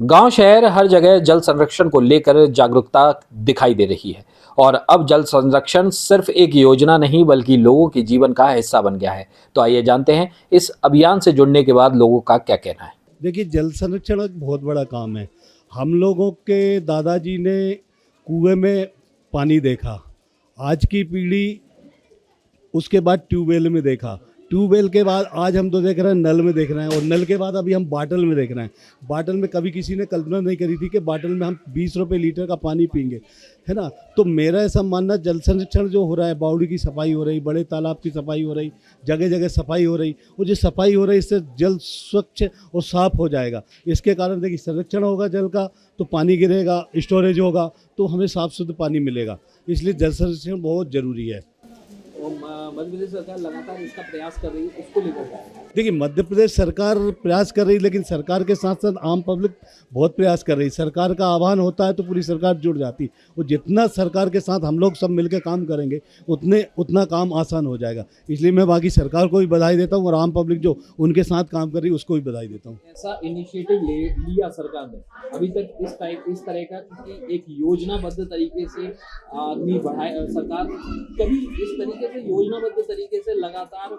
गांव शहर हर जगह जल संरक्षण को लेकर जागरूकता दिखाई दे रही है और अब जल संरक्षण सिर्फ एक योजना नहीं बल्कि लोगों के जीवन का हिस्सा बन गया है। तो आइए जानते हैं इस अभियान से जुड़ने के बाद लोगों का क्या कहना है। देखिए, जल संरक्षण एक बहुत बड़ा काम है। हम लोगों के दादाजी ने कुएं में पानी देखा, आज की पीढ़ी उसके बाद ट्यूबवेल में देखा, ट्यूबवेल के बाद आज हम तो देख रहे हैं नल में देख रहे हैं, और नल के बाद अभी हम बाटल में देख रहे हैं। बाटल में कभी किसी ने कल्पना नहीं करी थी कि बाटल में हम 20 रुपये लीटर का पानी पीएंगे, है ना। तो मेरा ऐसा मानना, जल संरक्षण जो हो रहा है, बावड़ी की सफाई हो रही, बड़े तालाब की सफाई हो रही, जगह जगह सफाई हो रही, और जो सफाई हो रही इससे जल स्वच्छ और साफ हो जाएगा। इसके कारण देखिए, संरक्षण होगा जल का तो पानी गिरेगा, स्टोरेज होगा तो हमें साफ शुद्ध पानी मिलेगा। इसलिए जल संरक्षण बहुत ज़रूरी है। मध्य प्रदेश सरकार लगातार इसका प्रयास कर रही है, उसको लेकर देखिए, मध्य प्रदेश सरकार प्रयास कर रही है, लेकिन सरकार के साथ साथ आम पब्लिक बहुत प्रयास कर रही है। सरकार का आह्वान होता है तो पूरी सरकार जुड़ जाती है, और जितना सरकार के साथ हम लोग सब मिलकर काम करेंगे उतना काम आसान हो जाएगा। इसलिए मैं बाकी सरकार को भी बधाई देता हूँ, और आम पब्लिक जो उनके साथ काम कर रही है उसको भी बधाई देता हूँ। ऐसा इनिशिएटिव लिया सरकार ने, अभी तक इस तरह का किसी एक योजनाबद्ध तरीके से नहीं बढ़ाया सरकार। कभी इस तरीके से योजनाबद्ध तरीके से लगातार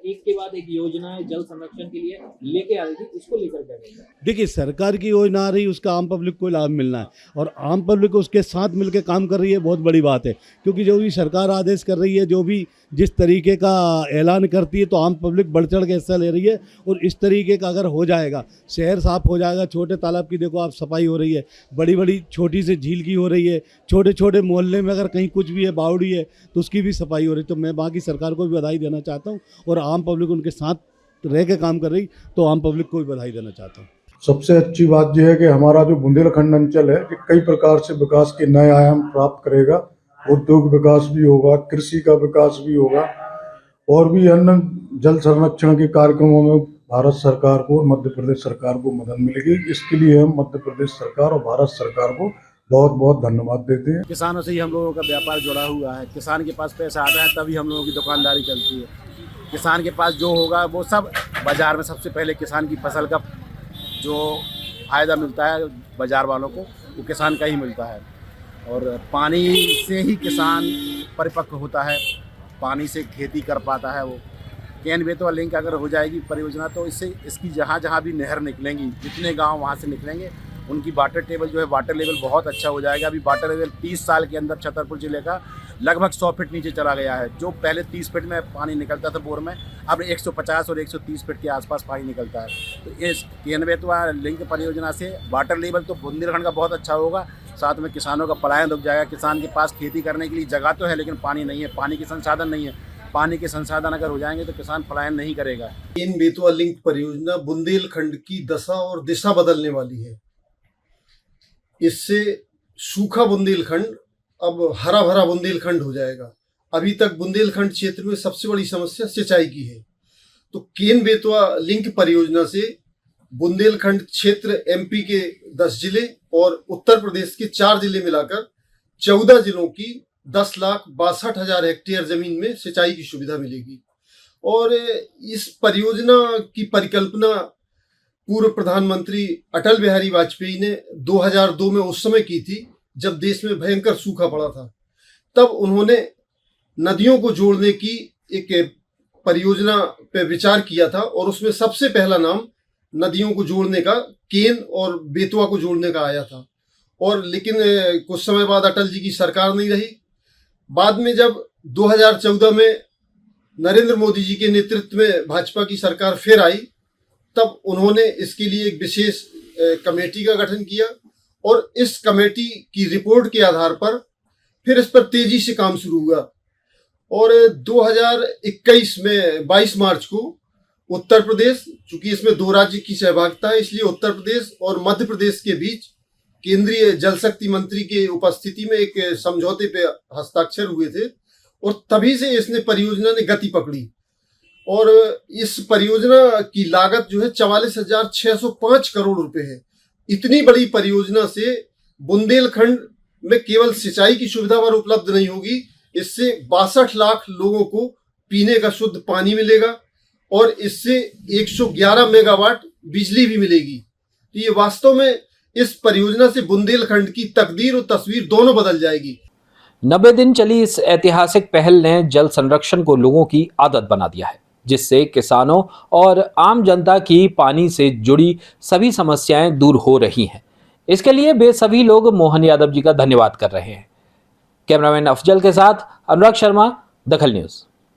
एक के बाद एक योजनाएं जल संरक्षण के लिए लेके आ रही थी, उसको लेकर क्या कहते हैं? देखिए, सरकार की योजना आ रही, उसका आम पब्लिक को लाभ मिलना है, और आम पब्लिक उसके साथ मिलकर काम कर रही है, बहुत बड़ी बात है। क्योंकि जो भी सरकार आदेश कर रही है, जो भी जिस तरीके का ऐलान करती है, तो आम पब्लिक बढ़ चढ़ के हिस्सा ले रही है। और इस तरीके का अगर हो जाएगा, शहर साफ हो जाएगा, छोटे तालाब की देखो आप सफाई हो रही है, बड़ी बड़ी छोटी से झील की हो रही है, छोटे छोटे मोहल्ले में अगर कहीं कुछ भी है, बावड़ी है, तो उसकी भी सफाई हो रही है। तो मैं बाकी सरकार को भी बधाई देना चाहता हूँ, और आम पब्लिक उनके साथ रह के काम कर रही, तो आम पब्लिक को भी बधाई देना चाहता हूँ। सबसे अच्छी बात यह है कि हमारा जो बुंदेलखंड अंचल है कि कई प्रकार से विकास के नए आयाम प्राप्त करेगा। उद्योग विकास भी होगा, कृषि का विकास भी होगा, और भी अन्य जल संरक्षण के कार्यक्रमों में भारत सरकार को, मध्य प्रदेश सरकार को मदद मिलेगी। इसके लिए हम मध्य प्रदेश सरकार और भारत सरकार को बहुत बहुत धन्यवाद देते हैं। किसानों से ही हम लोगों का व्यापार जुड़ा हुआ है। किसान के पास पैसा आता है तभी हम लोगों की दुकानदारी चलती है। किसान के पास जो होगा वो सब बाज़ार में, सबसे पहले किसान की फसल का जो फ़ायदा मिलता है बाज़ार वालों को, वो किसान का ही मिलता है। और पानी से ही किसान परिपक्व होता है, पानी से खेती कर पाता है। वो केन बेतवा लिंक अगर हो जाएगी परियोजना, तो इससे इसकी जहाँ जहाँ भी नहर निकलेंगी, जितने गांव वहाँ से निकलेंगे, उनकी वाटर टेबल जो है, वाटर लेवल बहुत अच्छा हो जाएगा। अभी वाटर लेवल 30 साल के अंदर छतरपुर जिले का लगभग 100 फीट नीचे चला गया है। जो पहले 30 फीट में पानी निकलता था बोर में, अब 150 और 130 फीट के आसपास पानी निकलता है। तो इस केन बेतवा लिंक परियोजना से वाटर लेवल तो बुंदेलखंड का बहुत अच्छा होगा, साथ में किसानों का पलायन रुक जाएगा। किसान के पास खेती करने के लिए जगह तो है, लेकिन पानी नहीं है, पानी के संसाधन नहीं है। पानी के संसाधन अगर हो जाएंगे तो किसान पलायन नहीं करेगा। केन बेतवा लिंक परियोजना बुंदेलखंड की दशा और दिशा बदलने वाली है। इससे सूखा बुंदेलखंड अब हरा भरा बुंदेलखंड हो जाएगा। अभी तक बुंदेलखंड क्षेत्र में सबसे बड़ी समस्या सिंचाई की है, तो केन बेतवा लिंक परियोजना से बुंदेलखंड क्षेत्र एमपी के 10 जिले और उत्तर प्रदेश के 4 जिले मिलाकर 14 जिलों की 10,62,000 हेक्टेयर जमीन में सिंचाई की सुविधा मिलेगी। और इस परियोजना की परिकल्पना पूर्व प्रधानमंत्री अटल बिहारी वाजपेयी ने 2002 में उस समय की थी, जब देश में भयंकर सूखा पड़ा था। तब उन्होंने नदियों को जोड़ने की एक परियोजना पे विचार किया था, और उसमें सबसे पहला नाम नदियों को जोड़ने का, केन और बेतवा को जोड़ने का आया था। और लेकिन कुछ समय बाद अटल जी की सरकार नहीं रही। बाद में जब 2014 में नरेंद्र मोदी जी के नेतृत्व में भाजपा की सरकार फिर आई, तब उन्होंने इसके लिए एक विशेष कमेटी का गठन किया, और इस कमेटी की रिपोर्ट के आधार पर फिर इस पर तेजी से काम शुरू हुआ। और 2021 में 22 मार्च को उत्तर प्रदेश, चूंकि इसमें 2 राज्य की सहभागिता है, इसलिए उत्तर प्रदेश और मध्य प्रदेश के बीच केंद्रीय जल शक्ति मंत्री के उपस्थिति में एक समझौते पे हस्ताक्षर हुए थे, और तभी से इसने परियोजना ने गति पकड़ी। और इस परियोजना की लागत जो है 44,605 करोड़ रुपए है। इतनी बड़ी परियोजना से बुंदेलखंड में केवल सिंचाई की सुविधा पर उपलब्ध नहीं होगी, इससे 62 लाख लोगों को पीने का शुद्ध पानी मिलेगा, और इससे 111 मेगावाट बिजली भी मिलेगी। तो ये वास्तव में इस परियोजना से बुंदेलखंड की तकदीर और तस्वीर दोनों बदल जाएगी। 90 दिन चली इस ऐतिहासिक पहल ने जल संरक्षण को लोगों की आदत बना दिया है, जिससे किसानों और आम जनता की पानी से जुड़ी सभी समस्याएं दूर हो रही हैं। इसके लिए वे सभी लोग मोहन यादव जी का धन्यवाद कर रहे हैं। कैमरामैन अफजल के साथ अनुराग शर्मा, दखल न्यूज।